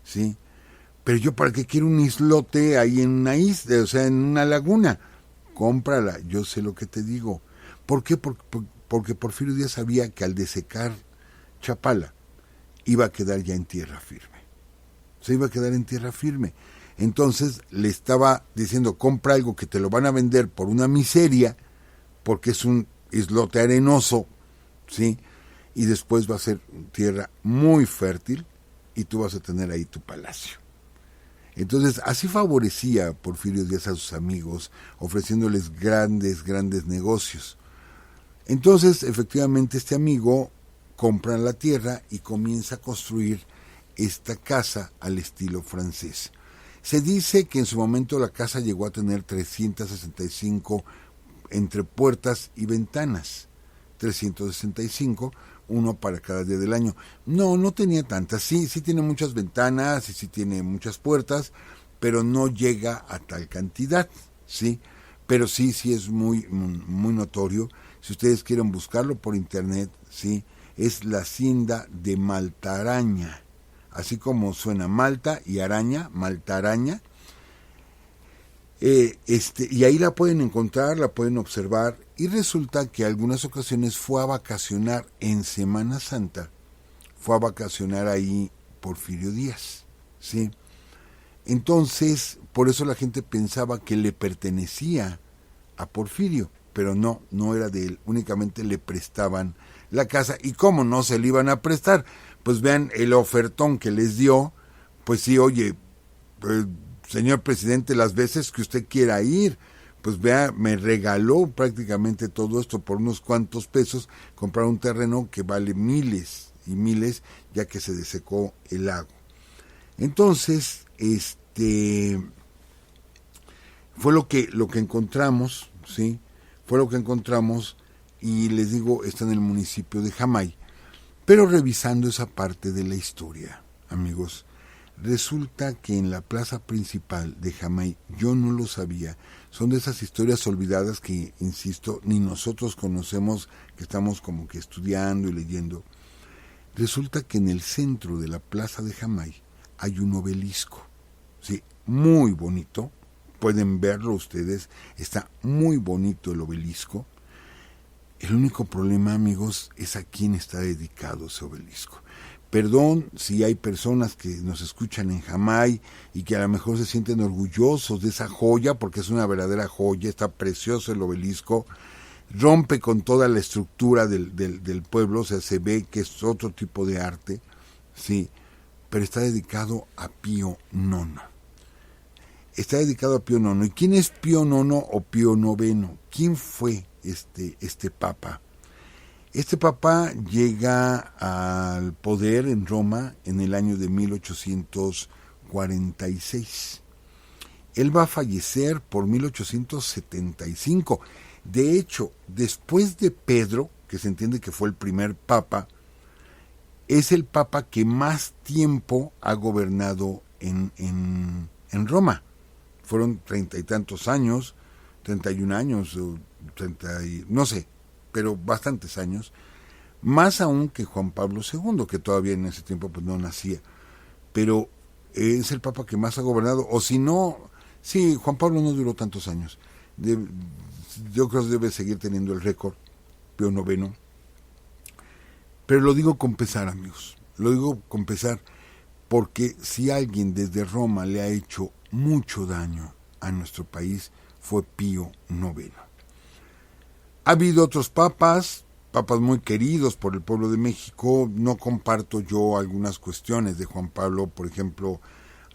¿sí? Pero yo, ¿para qué quiero un islote ahí en una isla, o sea, en una laguna? Cómprala, yo sé lo que te digo. ¿Por qué? Porque Porfirio Díaz sabía que al desecar Chapala iba a quedar ya en tierra firme. Se iba a quedar en tierra firme. Entonces le estaba diciendo: compra algo que te lo van a vender por una miseria, porque es un islote arenoso, ¿sí? Y después va a ser tierra muy fértil y tú vas a tener ahí tu palacio. Entonces, así favorecía Porfirio Díaz a sus amigos, ofreciéndoles grandes negocios. Entonces, efectivamente, este amigo compra la tierra y comienza a construir esta casa al estilo francés. Se dice que en su momento la casa llegó a tener 365 entre puertas y ventanas. 365, uno para cada día del año. No tenía tantas. Sí tiene muchas ventanas y sí tiene muchas puertas, pero no llega a tal cantidad, ¿sí? Pero sí es muy notorio. Si ustedes quieren buscarlo por internet, ¿sí?, es la hacienda de Maltaraña. Así como suena Malta y araña, Maltaraña. Y ahí la pueden encontrar, la pueden observar, y resulta que algunas ocasiones fue a vacacionar en Semana Santa, fue a vacacionar ahí Porfirio Díaz, ¿sí? Entonces, por eso la gente pensaba que le pertenecía a Porfirio, pero no era de él, únicamente le prestaban la casa. ¿Y cómo no se le iban a prestar? Pues vean el ofertón que les dio. Pues sí, oye, señor presidente, las veces que usted quiera ir, pues vea, me regaló prácticamente todo esto por unos cuantos pesos, comprar un terreno que vale miles y miles, ya que se desecó el lago. Entonces, fue lo que encontramos, ¿sí? Fue lo que encontramos, y les digo, está en el municipio de Jamay. Pero revisando esa parte de la historia, amigos, resulta que en la plaza principal de Jamay, yo no lo sabía, son de esas historias olvidadas que, insisto, ni nosotros conocemos, que estamos como que estudiando y leyendo. Resulta que en el centro de la plaza de Jamay hay un obelisco, ¿sí?, muy bonito, pueden verlo ustedes, está muy bonito el obelisco. El único problema, amigos, es a quién está dedicado ese obelisco. Perdón si hay personas que nos escuchan en Jamay y que a lo mejor se sienten orgullosos de esa joya, porque es una verdadera joya, está precioso el obelisco, rompe con toda la estructura del pueblo, o sea, se ve que es otro tipo de arte, sí, pero está dedicado a Pío IX. Está dedicado a Pío IX. ¿Y quién es Pío IX o Pío IX? ¿Quién fue este papa? Este papa llega al poder en Roma en el año de 1846. Él va a fallecer por 1875. De hecho, después de Pedro, que se entiende que fue el primer papa, es el papa que más tiempo ha gobernado en Roma. Fueron 30 y tantos años, 31 años, 30 y, no sé, pero bastantes años, más aún que Juan Pablo II, que todavía en ese tiempo pues no nacía. Pero es el papa que más ha gobernado, o si no, sí, Juan Pablo no duró tantos años. Yo creo que debe seguir teniendo el récord, Pío IX. Pero lo digo con pesar, amigos, lo digo con pesar, porque si alguien desde Roma le ha hecho mucho daño a nuestro país, fue Pío IX. Ha habido otros papas muy queridos por el pueblo de México. No comparto yo algunas cuestiones de Juan Pablo, por ejemplo,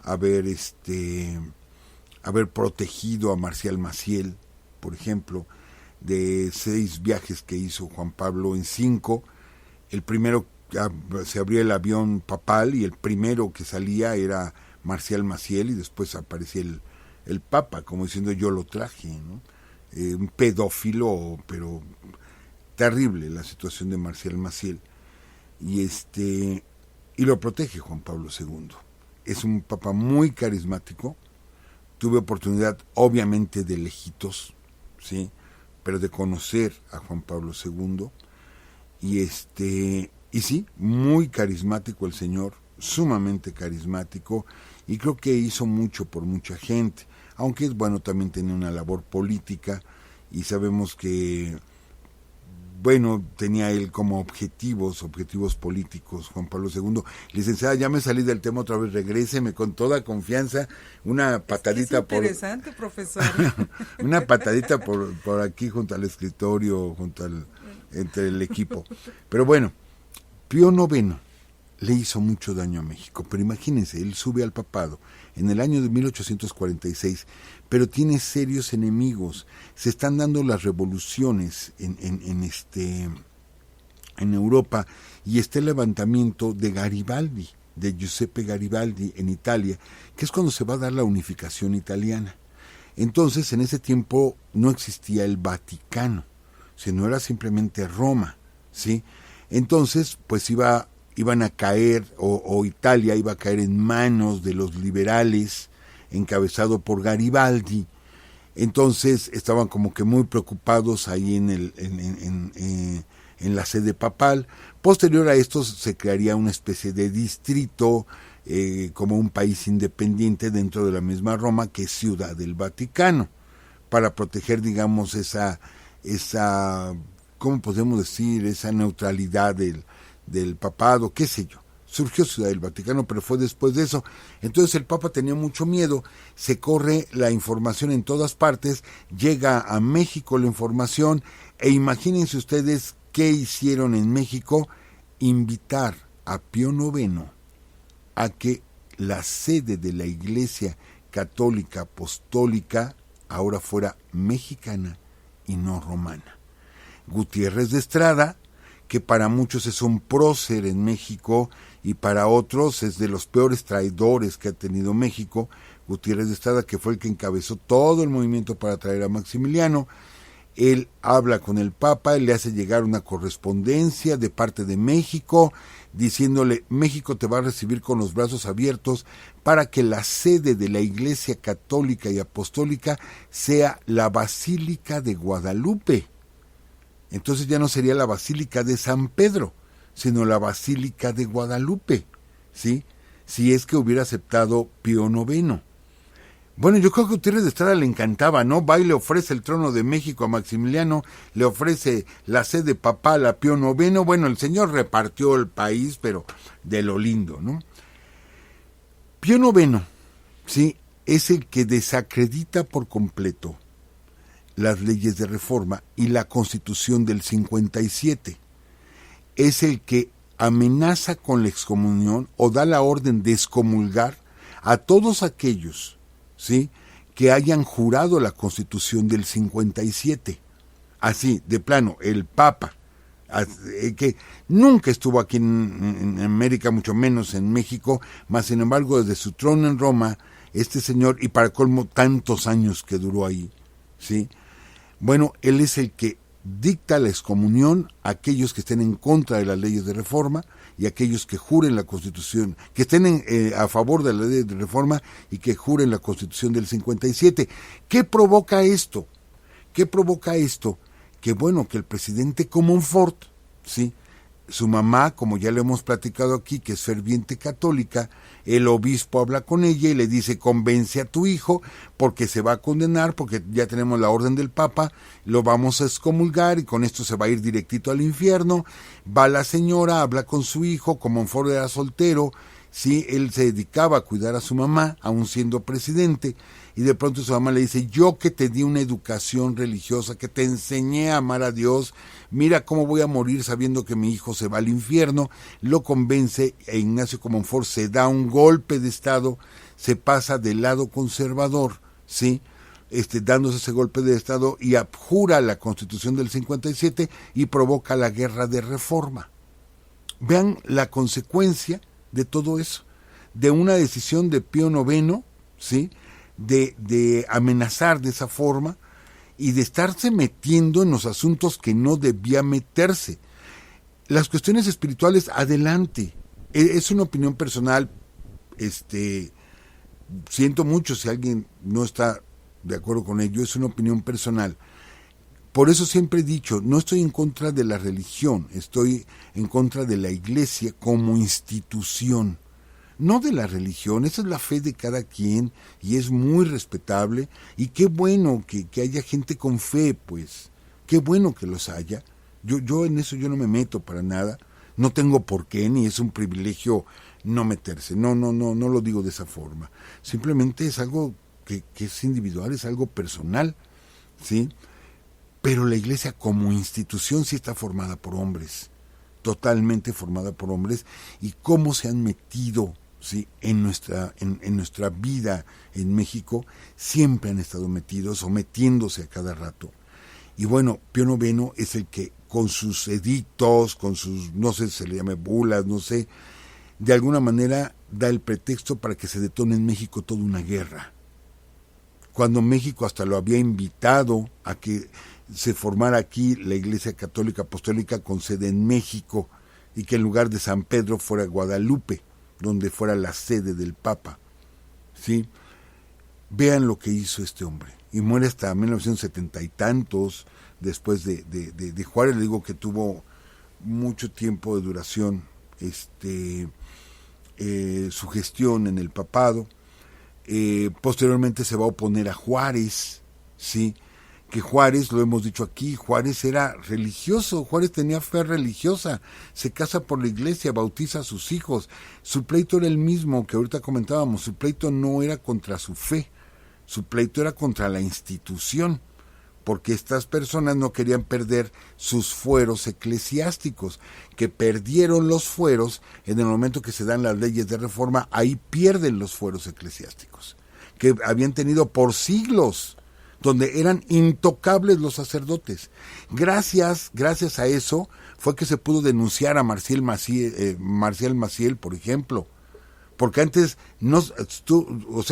haber protegido a Marcial Maciel, por ejemplo, de 6 viajes que hizo Juan Pablo en 5, el primero se abría el avión papal y el primero que salía era Marcial Maciel y después aparecía el Papa, como diciendo yo lo traje, ¿no? Un pedófilo, pero terrible la situación de Marcial Maciel. Y lo protege Juan Pablo II. Es un papa muy carismático. Tuve oportunidad, obviamente, de lejitos, ¿sí? Pero de conocer a Juan Pablo II. Y sí, muy carismático el señor, sumamente carismático, y creo que hizo mucho por mucha gente, aunque bueno, también tenía una labor política, y sabemos que bueno, tenía él como objetivos políticos, Juan Pablo II. Licenciada, ya me salí del tema otra vez, regréseme con toda confianza, una patadita es interesante, profesor. Una patadita por aquí junto al escritorio, entre el equipo. Pero bueno, Pío IX le hizo mucho daño a México, pero imagínense, él sube al papado en el año de 1846, pero tiene serios enemigos. Se están dando las revoluciones en Europa, y está el levantamiento de Garibaldi, de Giuseppe Garibaldi en Italia, que es cuando se va a dar la unificación italiana. Entonces, en ese tiempo no existía el Vaticano, sino era simplemente Roma, ¿sí? Entonces, pues iban a caer, o Italia iba a caer en manos de los liberales, encabezado por Garibaldi. Entonces estaban como que muy preocupados ahí en la sede papal. Posterior a esto se crearía una especie de distrito, como un país independiente dentro de la misma Roma, que es Ciudad del Vaticano, para proteger, digamos, esa ¿cómo podemos decir? Esa neutralidad del papado, qué sé yo. Surgió Ciudad del Vaticano, pero fue después de eso. Entonces el Papa tenía mucho miedo, se corre la información en todas partes, llega a México la información, e imagínense ustedes qué hicieron en México: invitar a Pío IX a que la sede de la Iglesia Católica Apostólica ahora fuera mexicana y no romana. Gutiérrez de Estrada, que para muchos es un prócer en México y para otros es de los peores traidores que ha tenido México, Gutiérrez de Estrada, que fue el que encabezó todo el movimiento para traer a Maximiliano. Él habla con el Papa, le hace llegar una correspondencia de parte de México, diciéndole: México te va a recibir con los brazos abiertos para que la sede de la Iglesia Católica y Apostólica sea la Basílica de Guadalupe. Entonces ya no sería la Basílica de San Pedro, sino la Basílica de Guadalupe, ¿sí? Si es que hubiera aceptado Pío IX. Bueno, yo creo que a Gutiérrez de Estrada le encantaba, ¿no? Va y le ofrece el trono de México a Maximiliano, le ofrece la sede papal a Pío IX. Bueno, el señor repartió el país, pero de lo lindo, ¿no? Pío IX, ¿sí?, es el que desacredita por completo las leyes de reforma y la Constitución del 57. Es el que amenaza con la excomunión o da la orden de excomulgar a todos aquellos, ¿sí?, que hayan jurado la Constitución del 57. Así, de plano, el Papa, que nunca estuvo aquí en América, mucho menos en México, mas sin embargo desde su trono en Roma, este señor, y para colmo tantos años que duró ahí, ¿sí?, bueno, él es el que dicta la excomunión a aquellos que estén en contra de las leyes de reforma y aquellos que juren la Constitución, que estén a favor de las leyes de reforma y que juren la Constitución del 57. ¿Qué provoca esto? ¿Qué provoca esto? Que bueno, que el presidente Comonfort, ¿sí?, Su mamá, como ya le hemos platicado aquí, que es ferviente católica, el obispo habla con ella y le dice, convence a tu hijo porque se va a condenar, porque ya tenemos la orden del Papa, lo vamos a excomulgar y con esto se va a ir directito al infierno. Va la señora, habla con su hijo, como Monfort era soltero, sí, él se dedicaba a cuidar a su mamá, aún siendo presidente, y de pronto su mamá le dice, yo que te di una educación religiosa, que te enseñé a amar a Dios, mira cómo voy a morir sabiendo que mi hijo se va al infierno. Lo convence e Ignacio Comonfort se da un golpe de estado, se pasa del lado conservador, ¿sí? Dándose ese golpe de estado y abjura la Constitución del 57 y provoca la guerra de reforma. Vean la consecuencia de todo eso, de una decisión de Pío IX, ¿sí?, de amenazar de esa forma y de estarse metiendo en los asuntos que no debía meterse. Las cuestiones espirituales, adelante. Es una opinión personal. Siento mucho si alguien no está de acuerdo con ello, es una opinión personal. Por eso siempre he dicho, no estoy en contra de la religión, estoy en contra de la Iglesia como institución. No de la religión, esa es la fe de cada quien y es muy respetable y qué bueno que haya gente con fe, pues, qué bueno que los haya. Yo en eso yo no me meto para nada, no tengo por qué, ni es un privilegio no meterse, no lo digo de esa forma, simplemente es algo que es individual, es algo personal, ¿sí? Pero la Iglesia como institución sí está formada por hombres, totalmente formada por hombres, y cómo se han metido, ¿sí?, en nuestra vida en México, siempre han estado metidos o metiéndose a cada rato. Y bueno, Pío IX es el que con sus edictos, con sus, no sé si se le llame bulas, no sé, de alguna manera da el pretexto para que se detone en México toda una guerra. Cuando México hasta lo había invitado a que se formara aquí la Iglesia Católica Apostólica con sede en México y que en lugar de San Pedro fuera Guadalupe, donde fuera la sede del Papa, ¿sí? Vean lo que hizo este hombre. Y muere hasta 1970 y tantos, después de Juárez. Le digo que tuvo mucho tiempo de duración su gestión en el papado. Posteriormente se va a oponer a Juárez, ¿sí? Que Juárez, lo hemos dicho aquí, Juárez era religioso, Juárez tenía fe religiosa, se casa por la iglesia, bautiza a sus hijos. Su pleito era el mismo que ahorita comentábamos, su pleito no era contra su fe, su pleito era contra la institución, porque estas personas no querían perder sus fueros eclesiásticos, que perdieron los fueros en el momento que se dan las leyes de reforma, ahí pierden los fueros eclesiásticos, que habían tenido por siglos, donde eran intocables los sacerdotes. Gracias a eso fue que se pudo denunciar a Marcial Maciel, por ejemplo, porque antes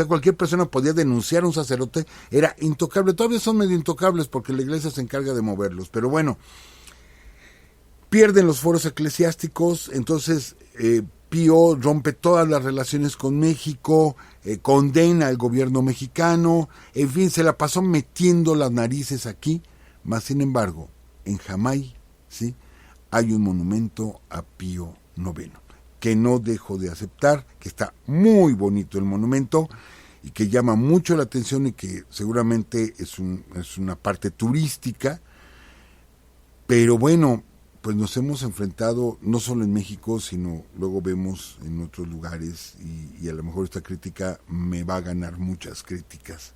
cualquier persona podía denunciar a un sacerdote, era intocable. Todavía son medio intocables porque la iglesia se encarga de moverlos, pero bueno, pierden los foros eclesiásticos. Entonces Pío rompe todas las relaciones con México, condena al gobierno mexicano, en fin, se la pasó metiendo las narices aquí, mas sin embargo, en Jamay, ¿sí?, hay un monumento a Pío IX, que no dejo de aceptar, que está muy bonito el monumento y que llama mucho la atención y que seguramente es una parte turística, pero bueno, pues nos hemos enfrentado no solo en México, sino luego vemos en otros lugares, y a lo mejor esta crítica me va a ganar muchas críticas,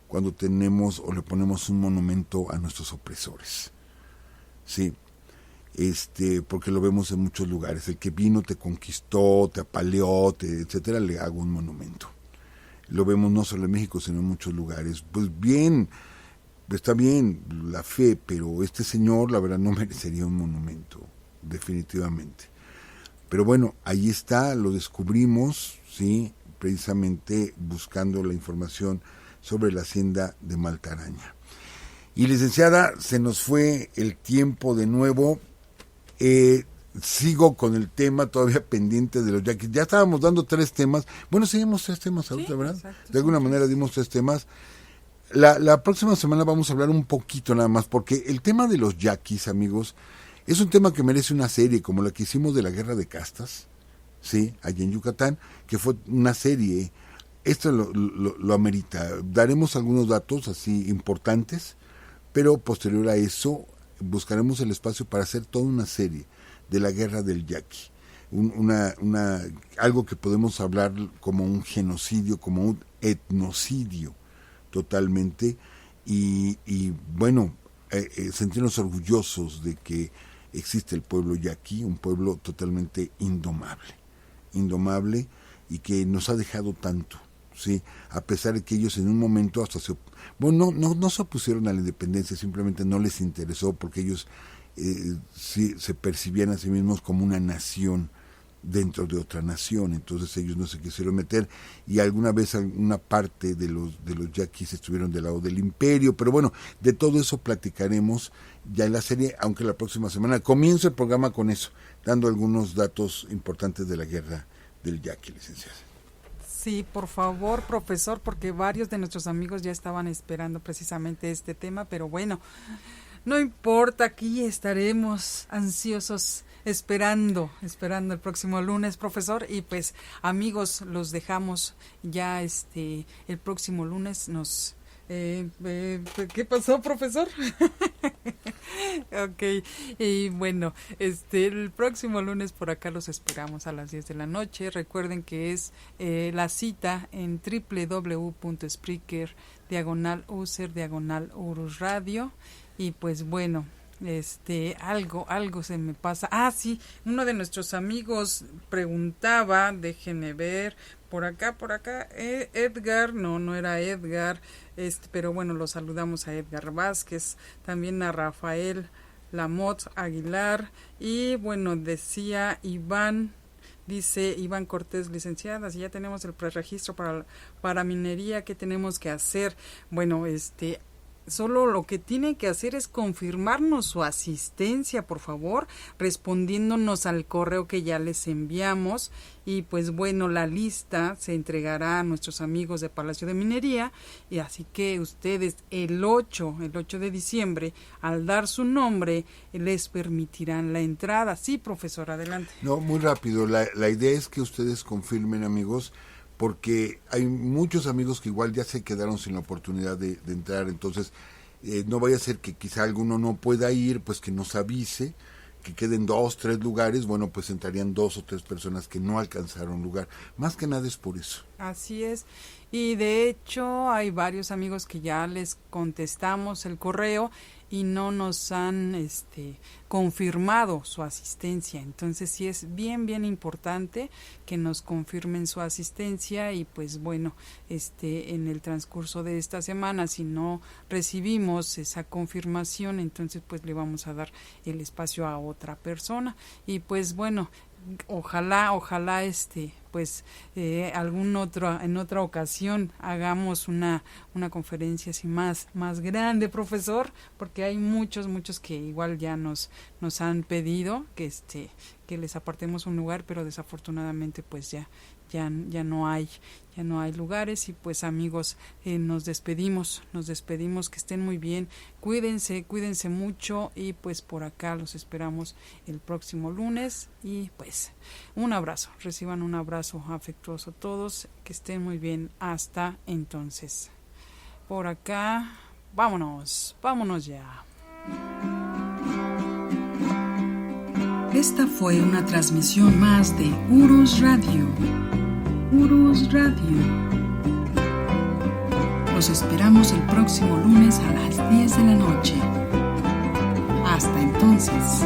cuando tenemos o le ponemos un monumento a nuestros opresores, sí, porque lo vemos en muchos lugares. El que vino, te conquistó, te apaleó, etcétera, le hago un monumento. Lo vemos no solo en México, sino en muchos lugares. Pues bien, está bien la fe, pero este señor, la verdad, no merecería un monumento, definitivamente. Pero bueno, ahí está, lo descubrimos, sí, precisamente buscando la información sobre la hacienda de Maltaraña. Y licenciada, se nos fue el tiempo de nuevo. Sigo con el tema todavía pendiente de los yaquis. Ya estábamos dando 3 temas. Bueno, seguimos 3 temas ahorita, sí, ¿verdad? Exacto, de alguna manera dimos 3 temas. La próxima semana vamos a hablar un poquito nada más, porque el tema de los yaquis, amigos, Es un tema que merece una serie, como la que hicimos de la Guerra de Castas, sí, allá en Yucatán, que fue una serie. Esto lo amerita. Daremos algunos datos así importantes, pero posterior a eso buscaremos el espacio para hacer toda una serie de la Guerra del Yaqui. Algo que podemos hablar como un genocidio, como un etnocidio totalmente, y bueno, sentirnos orgullosos de que existe el pueblo yaqui, un pueblo totalmente indomable y que nos ha dejado tanto, sí, a pesar de que ellos en un momento hasta no se opusieron a la independencia, simplemente no les interesó, porque ellos sí se percibían a sí mismos como una nación dentro de otra nación, entonces ellos no se quisieron meter, y alguna vez alguna parte de los yaquis estuvieron del lado del imperio, pero bueno, de todo eso platicaremos ya en la serie, aunque la próxima semana comienzo el programa con eso, dando algunos datos importantes de la Guerra del Yaqui, licenciada. Sí, por favor, profesor, porque varios de nuestros amigos ya estaban esperando precisamente este tema, pero bueno, no importa, aquí estaremos ansiosos esperando el próximo lunes, profesor, y pues amigos, los dejamos ya el próximo lunes. Nos ¿qué pasó, profesor? Ok, y bueno, el próximo lunes por acá los esperamos a las 10 de la noche. Recuerden que es la cita en www.spreaker/user/Urus Radio. Y pues bueno, algo se me pasa. Ah, sí, uno de nuestros amigos preguntaba, déjenme ver, por acá, Edgar, no era Edgar, pero bueno, lo saludamos a Edgar Vázquez, también a Rafael Lamot Aguilar, y bueno, decía Iván, dice Iván Cortés, licenciada, si ya tenemos el preregistro para minería, ¿qué tenemos que hacer? Bueno, solo lo que tiene que hacer es confirmarnos su asistencia, por favor, respondiéndonos al correo que ya les enviamos. Y pues bueno, la lista se entregará a nuestros amigos de Palacio de Minería. Y así que ustedes el 8 de diciembre, al dar su nombre, les permitirán la entrada. Sí, profesor, adelante. No, muy rápido. La idea es que ustedes confirmen, amigos, porque hay muchos amigos que igual ya se quedaron sin la oportunidad de entrar, entonces no vaya a ser que quizá alguno no pueda ir, pues que nos avise, que queden 2, 3 lugares, bueno, pues entrarían 2 o 3 personas que no alcanzaron lugar, más que nada es por eso. Así es, y de hecho hay varios amigos que ya les contestamos el correo y no nos han confirmado su asistencia, entonces sí es bien importante que nos confirmen su asistencia. Y pues bueno, en el transcurso de esta semana, si no recibimos esa confirmación, entonces pues le vamos a dar el espacio a otra persona. Y pues bueno, ojalá pues en otra ocasión hagamos una conferencia así más grande, profesor, porque hay muchos que igual ya nos han pedido que les apartemos un lugar, pero desafortunadamente pues ya no hay lugares. Y pues amigos, nos despedimos, que estén muy bien, cuídense mucho, y pues por acá los esperamos el próximo lunes. Y pues un abrazo, reciban un abrazo afectuoso todos, que estén muy bien, hasta entonces. Por acá, vámonos ya. Esta fue una transmisión más de Urus Radio. Urus Radio. Los esperamos el próximo lunes a las 10 de la noche. Hasta entonces.